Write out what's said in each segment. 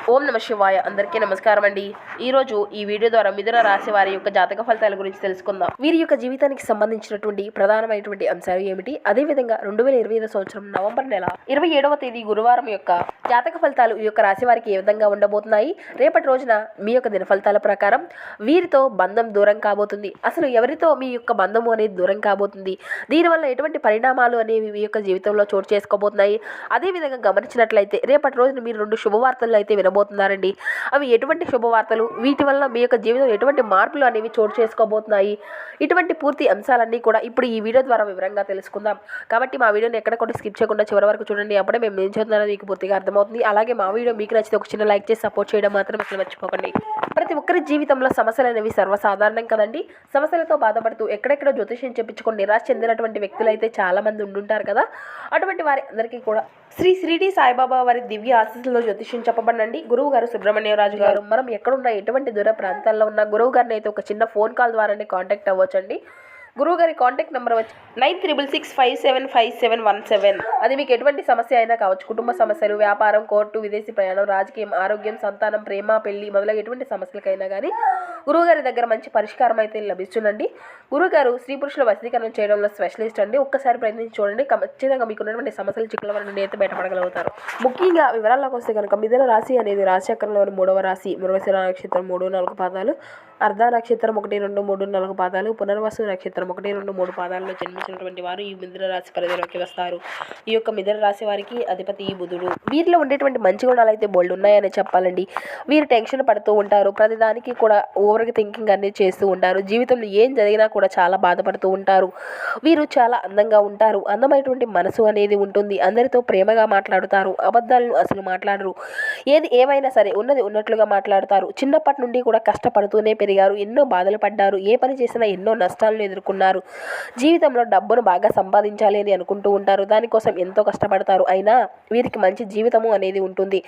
ఓం నమ శివాయ. అందరికీ నమస్కారం అండి. ఈరోజు ఈ వీడియో ద్వారా మిథున రాశి వారి యొక్క జాతక ఫలితాల గురించి తెలుసుకుందాం. వీరి యొక్క జీవితానికి సంబంధించినటువంటి ప్రధానమైనటువంటి అంశాలు ఏమిటి, అదేవిధంగా 2025 సంవత్సరం నవంబర్ నెల 27వ తేదీ గురువారం యొక్క జాతక ఫలితాలు ఈ యొక్క రాశి వారికి ఏ విధంగా ఉండబోతున్నాయి, రేపటి రోజున మీ యొక్క దిన ఫలితాల ప్రకారం వీరితో బంధం దూరం కాబోతుంది, అసలు ఎవరితో మీ యొక్క బంధము అనేది దూరం కాబోతుంది, దీనివల్ల ఎటువంటి పరిణామాలు అనేవి మీ యొక్క జీవితంలో చోటు చేసుకోబోతున్నాయి, అదేవిధంగా గమనించినట్లయితే రేపటి రోజున మీరు 2 శుభవార్తలు అయితే వినబోతున్నారండి. అవి ఎటువంటి శుభవార్తలు, వీటి వల్ల మీ యొక్క జీవితంలో ఎటువంటి మార్పులు అనేవి చోటు చేసుకోబోతున్నాయి, ఇటువంటి పూర్తి అంశాలన్నీ కూడా ఇప్పుడు ఈ వీడియో ద్వారా వివరంగా తెలుసుకుందాం. కాబట్టి మా వీడియోని ఎక్కడ కూడా స్కిప్ చేయకుండా చివరి వరకు చూడండి. అప్పుడే మేము ఏం చదువుతున్నారో మీకు పూర్తిగా అర్థమవుతుంది. అలాగే మా వీడియో మీకు నచ్చితే ఒక చిన్న లైక్ చేసి సపోర్ట్ చేయడం మాత్రం అసలు మర్చిపోకండి. ప్రతి ఒక్కరి జీవితంలో సమస్యలు అనేవి సర్వసాధారణం కదండి. సమస్యలతో బాధపడుతూ ఎక్కడెక్కడో జ్యోతిష్యం చెప్పించుకొని నిరాశ చెందినటువంటి వ్యక్తులు అయితే చాలా మంది ఉండుంటారు కదా. అటువంటి వారి అందరికీ కూడా శ్రీ షిరిడి సాయిబాబా వారి దివ్య ఆశీస్సులో జ్యోతిష్యం చెప్పబడండి. గురువు గారు సుబ్రహ్మణ్యరాజు గారు. మనం ఎక్కడున్నా ఎటువంటి దూర ప్రాంతాల్లో ఉన్న గురువు గారిని అయితే ఒక చిన్న ఫోన్ కాల్ ద్వారానే కాంటాక్ట్ అవ్వచ్చండి. గురువు గారి కాంటాక్ట్ నెంబర్ వచ్చి 9665757117. అది మీకు ఎటువంటి సమస్య అయినా కావచ్చు. కుటుంబ సమస్యలు, వ్యాపారం, కోర్టు, విదేశీ ప్రయాణం, రాజకీయం, ఆరోగ్యం, సంతానం, ప్రేమ, పెళ్లి మొదలగు ఎటువంటి సమస్యలకైనా కానీ గురువుగారి దగ్గర మంచి పరిష్కారం అయితే లభిస్తుందండి. గురువుగారు స్త్రీ పురుషుల వశీకరణం చేయడంలో స్పెషలిస్ట్ అండి. ఒక్కసారి ప్రయత్నించి చూడండి, ఖచ్చితంగా మీకు ఉన్నటువంటి సమస్యల చిక్కుల వల్ల అయితే బయటపడగలుగుతారు. ముఖ్యంగా వివరాల్లోకి వస్తే కనుక మిథున రాశి అనేది రాశిచక్రంలోని 3వ రాశి. మృగశిర నక్షత్రం 3-4 పాదాలు, అర్ధ నక్షత్రం 1-2-3-4 పాదాలు, పునర్వసు నక్షత్రం 1-2-3 పాదాలలో జన్మించినటువంటి వారు ఈ మిథున రాశి పరిధిలోకి వస్తారు. ఈ యొక్క మిథున రాశి వారికి అధిపతి బుధుడు. వీరిలో ఉండేటువంటి మంచి గుణాలు అయితే బోల్డ్ ఉన్నాయని చెప్పాలండి. వీరు టెన్షన్ పడుతూ ఉంటారు, ప్రతిదానికి కూడా ఓవర్ థింకింగ్ అనేది చేస్తూ ఉంటారు, జీవితంలో ఏం జరిగినా కూడా చాలా బాధపడుతూ ఉంటారు. వీరు చాలా అందంగా ఉంటారు, అందమైనటువంటి మనసు అనేది ఉంటుంది, అందరితో ప్రేమగా మాట్లాడుతారు, అబద్ధాలను అసలు మాట్లాడరు, ఏది ఏమైనా సరే ఉన్నది ఉన్నట్లుగా మాట్లాడతారు. చిన్నప్పటి నుండి కూడా కష్టపడుతూనే పెరిగారు, ఎన్నో బాధలు పడ్డారు, ఏ పని చేసినా ఎన్నో నష్టాలను ఎదుర్కొన్నారు. జీవితంలో డబ్బును బాగా సంపాదించాలి అని అనుకుంటూ ఉంటారు, దానికోసం ఎంతో కష్టపడతారు. అయినా వీరికి మంచి జీవితము అనేది ఉంటుంది.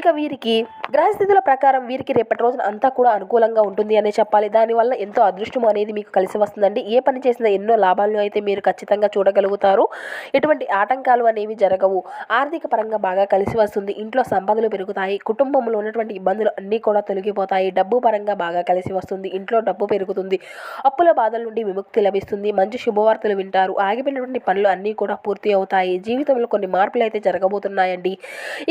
ఇక వీరికి గ్రహస్థితుల ప్రకారం వీరికి రేపటి రోజున అంతా కూడా అనుకూలంగా ఉంటుంది అనే చెప్పాలి. దానివల్ల ఎంతో అదృష్టం అనేది మీకు కలిసి వస్తుందండి. ఏ పని చేసినా ఎన్నో లాభాలను అయితే మీరు ఖచ్చితంగా చూడగలుగుతారు. ఎటువంటి ఆటంకాలు అనేవి జరగవు. ఆర్థిక పరంగా బాగా కలిసి వస్తుంది. ఇంట్లో సంపదలు పెరుగుతాయి. కుటుంబంలో ఉన్నటువంటి ఇబ్బందులు అన్నీ కూడా తొలగిపోతాయి. డబ్బు పరంగా బాగా కలిసి వస్తుంది. ఇంట్లో డబ్బు పెరుగుతుంది. అప్పుల బాధల నుండి విముక్తి లభిస్తుంది. మంచి శుభవార్తలు వింటారు. ఆగిపోయినటువంటి పనులు అన్నీ కూడా పూర్తి అవుతాయి. జీవితంలో కొన్ని మార్పులు అయితే జరగబోతున్నాయండి.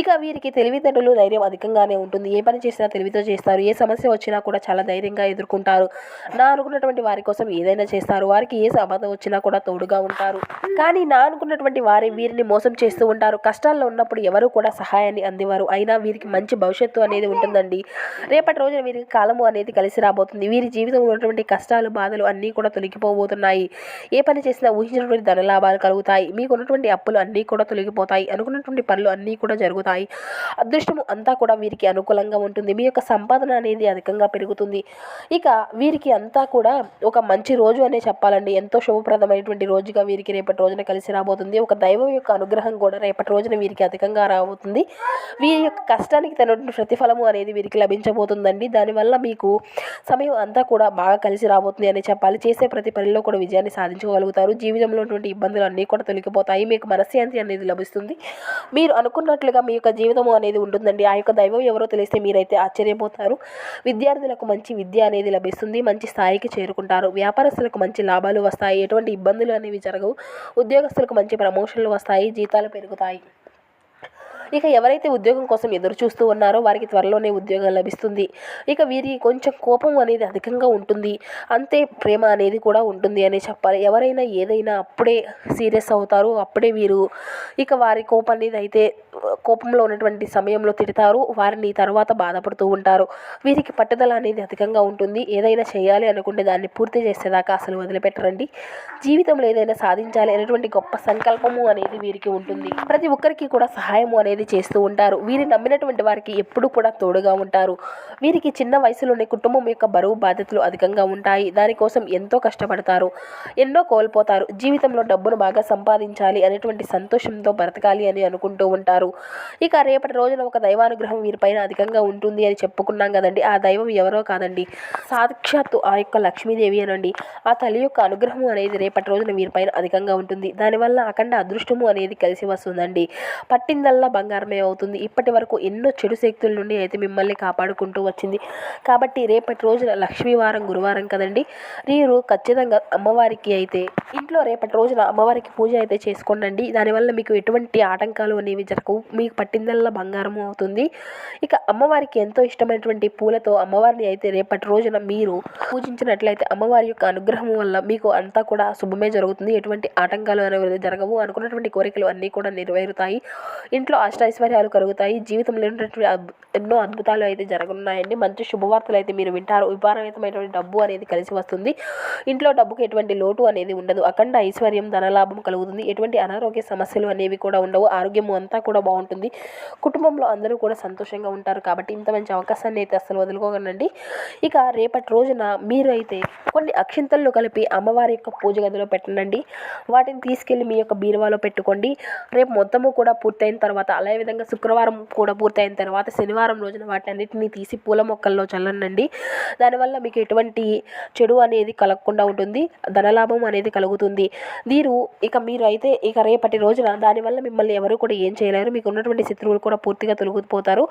ఇక వీరికి తెలివితేటలు, ధైర్యం అధికంగానే ఉంటుంది. ఏ పని చేసినా తెలివితో చేస్తారు. ఏ సమస్య వచ్చినా కూడా చాలా ధైర్యంగా ఎదుర్కొంటారు. నా అనుకున్నటువంటి వారి కోసం ఏదైనా చేస్తారు. వారికి ఏ సమస్య వచ్చినా కూడా తోడుగా ఉంటారు. కానీ నా అనుకున్నటువంటి వారి వీరిని మోసం చేస్తూ ఉంటారు. కష్టాల్లో ఉన్నప్పుడు ఎవరు కూడా సహాయాన్ని అందివారు. అయినా వీరికి మంచి భవిష్యత్తు అనేది ఉంటుందండి. రేపటి రోజున వీరికి కాలము అనేది కలిసి రాబోతుంది. వీరి జీవితంలో ఉన్నటువంటి కష్టాలు, బాధలు అన్నీ కూడా తొలగిపోబోతున్నాయి. ఏ పని చేసినా ఊహించినటువంటి ధనలాభాలు కలుగుతాయి. మీకు ఉన్నటువంటి అప్పులు అన్నీ కూడా తొలగిపోతాయి. అనుకున్నటువంటి పనులు అన్నీ కూడా జరుగుతాయి. అదృష్టము అంతా కూడా వీరికి అనుకూలంగా ఉంటుంది. మీ యొక్క సంపాదన అనేది అధికంగా పెరుగుతుంది. ఇక వీరికి అంతా కూడా ఒక మంచి రోజు అనే చెప్పాలండి. ఎంతో శుభప్రదమైనటువంటి రోజుగా వీరికి రేపటి రోజున కలిసి రాబోతుంది. ఒక దైవం యొక్క అనుగ్రహం కూడా రేపటి రోజున వీరికి అధికంగా రాబోతుంది. వీరి యొక్క కష్టానికి తగినటువంటి ప్రతిఫలము అనేది వీరికి లభించబోతుందండి. దానివల్ల మీకు సమయం అంతా కూడా బాగా కలిసి రాబోతుంది అని చెప్పాలి. చేసే ప్రతి పనిలో కూడా విజయాన్ని సాధించగలుగుతారు. జీవితంలో ఉన్నటువంటి ఇబ్బందులు అన్నీ కూడా తొలగిపోతాయి. మీకు మనశ్శాంతి అనేది లభిస్తుంది. మీరు అనుకున్నట్లుగా మీ యొక్క జీవితం అనేది ఉంటుందండి. ఆ యొక్క దైవం ఎవరో తెలిస్తే మీరైతే ఆశ్చర్యపోతారు. విద్యార్థులకు మంచి విద్య అనేది లభిస్తుంది. మంచి స్థాయికి చేరుకుంటారు. వ్యాపారస్తులకు మంచి లాభాలు వస్తాయి. ఎటువంటి ఇబ్బందులు అనేవి జరగవు. ఉద్యోగస్తులకు మంచి ప్రమోషన్లు వస్తాయి. జీతాలు పెరుగుతాయి. ఇక ఎవరైతే ఉద్యోగం కోసం ఎదురు చూస్తూ ఉన్నారో వారికి త్వరలోనే ఉద్యోగం లభిస్తుంది. ఇక వీరికి కొంచెం కోపం అనేది అధికంగా ఉంటుంది. అంతే ప్రేమ అనేది కూడా ఉంటుంది అని చెప్పాలి. ఎవరైనా ఏదైనా అప్పుడే సీరియస్ అవుతారు. అప్పుడే వీరు ఇక వారి కోపం అనేది అయితే కోపంలో ఉన్నటువంటి సమయంలో తిడతారు. వారిని తర్వాత బాధపడుతూ ఉంటారు. వీరికి పట్టుదల అనేది అధికంగా ఉంటుంది. ఏదైనా చేయాలి అనుకుంటే దాన్ని పూర్తి చేసేదాకా అసలు వదిలిపెట్టరండి. జీవితంలో ఏదైనా సాధించాలి అనేటువంటి గొప్ప సంకల్పము అనేది వీరికి ఉంటుంది. ప్రతి ఒక్కరికి కూడా సహాయము అనేది చేస్తూ ఉంటారు. వీరి నమ్మినటువంటి వారికి ఎప్పుడు కూడా తోడుగా ఉంటారు. వీరికి చిన్న వయసులోనే కుటుంబం యొక్క బరువు బాధ్యతలు అధికంగా ఉంటాయి. దానికోసం ఎంతో కష్టపడతారు. ఎన్నో కోల్పోతారు. జీవితంలో డబ్బును బాగా సంపాదించాలి అనేటువంటి సంతోషంతో బ్రతకాలి అని అనుకుంటూ ఉంటారు. ఇక రేపటి రోజున ఒక దైవానుగ్రహం వీరిపైన అధికంగా ఉంటుంది అని చెప్పుకున్నాం కదండి. ఆ దైవం ఎవరో కాదండి, సాక్షాత్తు ఆ యొక్క లక్ష్మీదేవి అనండి. ఆ తల్లి యొక్క అనుగ్రహం అనేది రేపటి రోజున వీరిపైన అధికంగా ఉంటుంది. దానివల్ల అఖండ అదృష్టము అనేది కలిసి వస్తుందండి. పట్టిందల్లా బంగారమే అవుతుంది. ఇప్పటి వరకు ఎన్నో చెడు శక్తుల నుండి అయితే మిమ్మల్ని కాపాడుకుంటూ వచ్చింది. కాబట్టి రేపటి రోజున లక్ష్మీవారం గురువారం కదండి, మీరు ఖచ్చితంగా అమ్మవారికి అయితే ఇంట్లో రేపటి రోజున అమ్మవారికి పూజ అయితే చేసుకోండి. దానివల్ల మీకు ఎటువంటి ఆటంకాలు అనేవి జరగవు. మీకు పట్టిందల్లా బంగారము అవుతుంది. ఇక అమ్మవారికి ఎంతో ఇష్టమైనటువంటి పూలతో అమ్మవారిని అయితే రేపటి రోజున మీరు పూజించినట్లయితే అమ్మవారి యొక్క అనుగ్రహం వల్ల మీకు అంతా కూడా శుభమే జరుగుతుంది. ఎటువంటి ఆటంకాలు అనేవి జరగవు. అనుకున్నటువంటి కోరికలు అన్నీ కూడా నెరవేరుతాయి. ఇంట్లో అష్టైశ్వర్యాలు కలుగుతాయి. జీవితంలో ఎన్నో అద్భుతాలు అయితే జరగనున్నాయండి. మంచి శుభవార్తలు అయితే మీరు వింటారు. విపరీతమైనటువంటి డబ్బు అనేది కలిసి వస్తుంది. ఇంట్లో డబ్బుకి ఎటువంటి లోటు అనేది ఉండదు. అఖండ ఐశ్వర్యం, ధనలాభం కలుగుతుంది. ఎటువంటి అనారోగ్య సమస్యలు అనేవి కూడా ఉండవు. ఆరోగ్యం అంతా కూడా బాగుంటుంది. కుటుంబంలో అందరూ కూడా సంతోషంగా ఉంటారు. కాబట్టి ఇంత మంచి అవకాశాన్ని అయితే అసలు వదులుకోకండి. ఇక రేపటి రోజున మీరు అయితే కొన్ని అక్షింతలను కలిపి అమ్మవారి యొక్క పూజ గదిలో పెట్టండి. వాటిని తీసుకెళ్ళి మీ యొక్క బీరువాలో పెట్టుకోండి. రేపు మొత్తము కూడా పూర్తయిన తర్వాత, అదే విధంగా శుక్రవారం కూడా పూర్తయిన తర్వాత శనివారం రోజున వాటన్నిటిని తీసి పూల మొక్కల్లో చల్లండి. దానివల్ల మీకు ఎటువంటి చెడు అనేది కలగకుండా ఉంటుంది. ధనలాభం అనేది కలుగుతుంది. మీరు అయితే రేపటి రోజున దానివల్ల మిమ్మల్ని ఎవరు కూడా ఏం చేయలేరు. మీకు ఉన్నటువంటి శత్రువులు కూడా పూర్తిగా తొలగిపోతారు.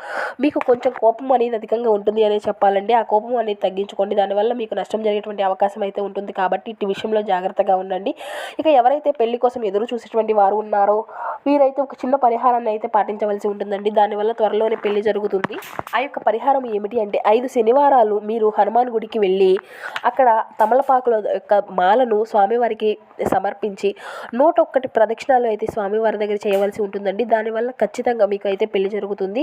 మీకు కొంచెం కోపం అనేది అధికంగా ఉంటుంది అనే చెప్పాలండి. ఆ కోపం అనేది తగ్గించుకోండి. దానివల్ల మీకు నష్టం జరిగేటువంటి అవకాశం అయితే ఉంటుంది. కాబట్టి ఇటు విషయంలో జాగ్రత్తగా ఉండండి. ఇక ఎవరైతే పెళ్లి కోసం ఎదురు చూసేటువంటి వారు ఉన్నారో మీరైతే ఒక చిన్న పరిహారాన్ని అయితే పాటించవలసి ఉంటుందండి. దానివల్ల త్వరలోనే పెళ్లి జరుగుతుంది. ఆ యొక్క పరిహారం ఏమిటి అంటే 5 శనివారాలు మీరు హనుమాన్ గుడికి వెళ్ళి అక్కడ తమలపాకుల యొక్క మాలను స్వామివారికి సమర్పించి 101 ప్రదక్షిణాలు అయితే స్వామివారి దగ్గర చేయవలసి ఉంటుందండి. దానివల్ల ఖచ్చితంగా మీకు అయితే పెళ్లి జరుగుతుంది.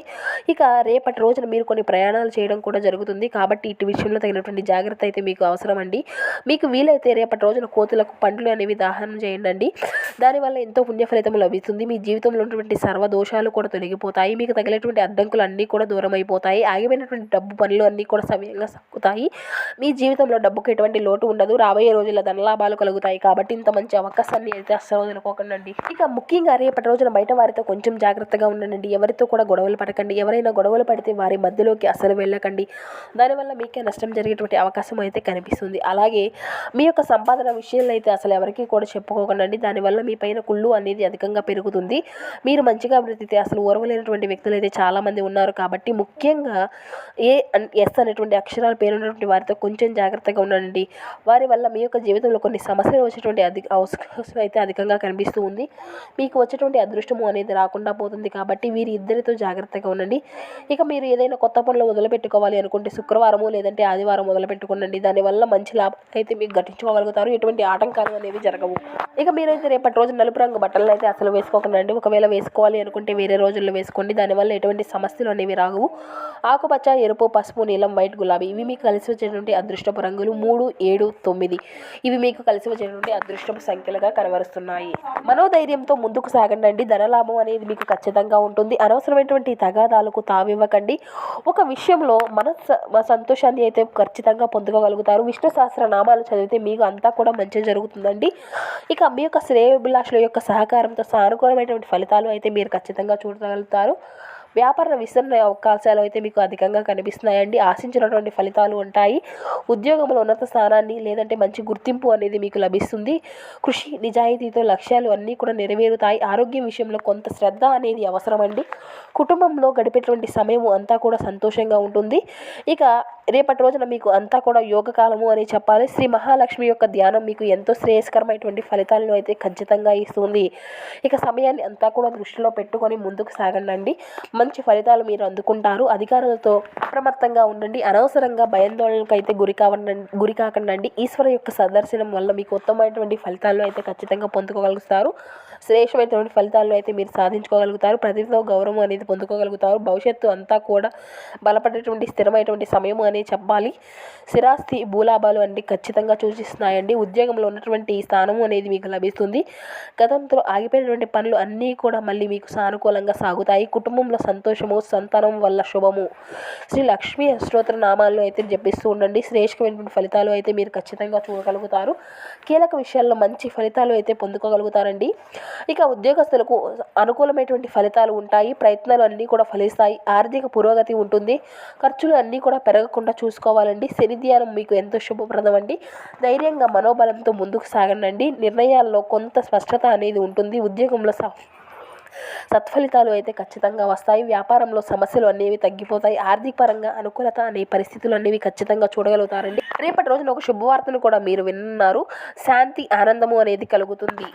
ఇక రేపటి రోజున మీరు కొన్ని ప్రయాణాలు చేయడం కూడా జరుగుతుంది. కాబట్టి ఇటు విషయంలో తగినటువంటి జాగ్రత్త అయితే మీకు అవసరం అండి. మీకు వీలైతే రేపటి రోజున కోతులకు పండ్లు అనేవి దాహనం చేయండి. దానివల్ల ఎంతో పుణ్య ఫలితం లభిస్తుంది. మీ జీవితంలో ఉన్నటువంటి సర్వదోషాలు కూడా తొలగిపోతాయి. మీకు తగిలేటువంటి అడ్డంకులు అన్నీ కూడా దూరం అయిపోతాయి. ఆగిపోయినటువంటి డబ్బు పనులు అన్నీ కూడా సమయంగా సాగుతాయి. మీ జీవితంలో డబ్బుకు ఎటువంటి లోటు ఉండదు. రాబోయే రోజుల్లో ధనలాభాలు కలుగుతాయి. కాబట్టి ఇంత మంచి అవకాశాన్ని అయితే అస్సలు వదులుకోకండి. ఇక ముఖ్యంగా రేపటి రోజున బయట వారితో కొంచెం జాగ్రత్తగా ఉండండి. ఎవరితో కూడా గొడవలు పడకండి. ఎవరైనా గొడవలు పడితే వారి మధ్యలోకి అసలు వెళ్ళకండి. దానివల్ల మీకే నష్టం జరిగేటువంటి అవకాశం అయితే కనిపిస్తుంది. అలాగే మీ యొక్క సంపాదన విషయంలో అయితే అసలు ఎవరికి కూడా చెప్పుకోకండి. దానివల్ల మీ పైన కుళ్ళు అనేది అధికంగా పెరుగుతుంది. మీరు మంచిగా బ్రతికితే అసలు ఓర్వలేనటువంటి వ్యక్తులు అయితే చాలామంది ఉన్నారు. కాబట్టి ముఖ్యంగా ఎస్ అనేటువంటి అక్షరాల పేరున్నటువంటి వారితో కొంచెం జాగ్రత్తగా ఉండండి. వారి వల్ల మీ యొక్క జీవితంలో కొన్ని సమస్యలు వచ్చేటువంటి అవకాశం అయితే అధికంగా కనిపిస్తూ ఉంది. మీకు వచ్చేటువంటి అదృష్టము అనేది రాకుండా పోతుంది. కాబట్టి వీరి ఇద్దరితో జాగ్రత్తగా ఉండండి. ఇక మీరు ఏదైనా కొత్త పనులు మొదలుపెట్టుకోవాలి అనుకుంటే శుక్రవారము లేదంటే ఆదివారం మొదలుపెట్టుకోండి. దానివల్ల మంచి లాభం అయితే మీకు గట్టించుకోగలుగుతారు. ఎటువంటి ఆటంకాలు అనేవి జరగవు. ఇక మీరైతే రేపటి రోజు నలుపు రంగు బట్టలను అయితే అసలు వేసుకోకండి. ఒకవేళ వేసుకోవాలి అనుకుంటే వేరే రోజుల్లో వేసుకోండి. దానివల్ల ఎటువంటి సమస్యలు అనేవి రావు. ఆకుపచ్చ, ఎరుపు, పసుపు, నీలం, వైట్, గులాబీ ఇవి మీకు కలిసి వచ్చేటువంటి అదృష్టపు రంగులు. 3, 7, 9 ఇవి మీకు కలిసి వచ్చేటువంటి అదృష్టపు సంఖ్యలుగా కనబరుస్తున్నాయి. మనోధైర్యంతో ముందుకు సాగండి. ధనలాభం అనేది మీకు ఖచ్చితంగా ఉంటుంది. అనవసరమైనటువంటి తగాదాలకు తావివ్వకండి. ఒక విషయంలో సంతోషాన్ని అయితే ఖచ్చితంగా పొందుకోగలుగుతారు. విష్ణు సహస్ర నామాలు చదివితే మీకు అంతా కూడా మంచి జరుగుతుందండి. ఇక మీ యొక్క శ్రేయోభిలాషుల యొక్క సహకారంతో సానుకూలమైనటువంటి ఫలితాలు అయితే మీరు ఖచ్చితంగా చూడగలుగుతారు. వ్యాపార విస్తరణ అవకాశాలు అయితే మీకు అధికంగా కనిపిస్తున్నాయండి. ఆశించినటువంటి ఫలితాలు ఉంటాయి. ఉద్యోగంలో ఉన్నత స్థానాన్ని లేదంటే మంచి గుర్తింపు అనేది మీకు లభిస్తుంది. కృషి నిజాయితీతో లక్ష్యాలు అన్నీ కూడా నెరవేరుతాయి. ఆరోగ్యం విషయంలో కొంత శ్రద్ధ అనేది అవసరమండి. కుటుంబంలో గడిపేటువంటి సమయం అంతా కూడా సంతోషంగా ఉంటుంది. ఇక రేపటి రోజున మీకు అంతా కూడా యోగకాలము అని చెప్పాలి. శ్రీ మహాలక్ష్మి యొక్క ధ్యానం మీకు ఎంతో శ్రేయస్కరమైనటువంటి ఫలితాలను అయితే ఖచ్చితంగా ఇస్తుంది. ఇక సమయాన్ని అంతా కూడా దృష్టిలో పెట్టుకొని ముందుకు సాగండి. మంచి ఫలితాలు మీరు అందుకుంటారు. అధికారులతో అప్రమత్తంగా ఉండండి. అనవసరంగా భయాందోళనకు అయితే గురి కాకండి. ఈశ్వర యొక్క సందర్శనం వల్ల మీకు ఉత్తమమైనటువంటి ఫలితాలను అయితే ఖచ్చితంగా పొందుకోగలుగుతారు. శ్రేష్టమైనటువంటి ఫలితాలను అయితే మీరు సాధించుకోగలుగుతారు. ప్రతితో గౌరవం అనేది పొందుకోగలుగుతారు. భవిష్యత్తు అంతా కూడా బలపడేటువంటి స్థిరమైనటువంటి సమయం అని చెప్పాలి. స్థిరాస్తి భూలాభాలు అన్ని ఖచ్చితంగా సూచిస్తున్నాయండి. ఉద్యోగంలో ఉన్నటువంటి స్థానము అనేది మీకు లభిస్తుంది. గతంలో ఆగిపోయినటువంటి పనులు అన్నీ కూడా మళ్ళీ మీకు సానుకూలంగా సాగుతాయి. కుటుంబంలో సంతోషము, సంతానం వల్ల శుభము. శ్రీ లక్ష్మీ అష్టోత్తర నామాలను అయితే జపిస్తూ ఉండండి. శ్రేష్టమైనటువంటి ఫలితాలు అయితే మీరు ఖచ్చితంగా చూడగలుగుతారు. కీలక విషయాల్లో మంచి ఫలితాలు అయితే పొందుకోగలుగుతారండి. ఇక ఉద్యోగస్తులకు అనుకూలమైనటువంటి ఫలితాలు ఉంటాయి. ప్రయత్నాలు అన్నీ కూడా ఫలిస్తాయి. ఆర్థిక పురోగతి ఉంటుంది. ఖర్చులు అన్నీ కూడా పెరగకుండా చూసుకోవాలండి. శని ధ్యానం మీకు ఎంతో శుభప్రదం అండి. ధైర్యంగా మనోబలంతో ముందుకు సాగండి. నిర్ణయాల్లో కొంత స్పష్టత అనేది ఉంటుంది. ఉద్యోగంలో సత్ఫలితాలు అయితే ఖచ్చితంగా వస్తాయి. వ్యాపారంలో సమస్యలు అనేవి తగ్గిపోతాయి. ఆర్థిక పరంగా అనుకూలత అనే పరిస్థితులు అనేవి ఖచ్చితంగా చూడగలుగుతారండి. రేపటి రోజున ఒక శుభవార్తను కూడా మీరు విన్నారు. శాంతి ఆనందము అనేది కలుగుతుంది.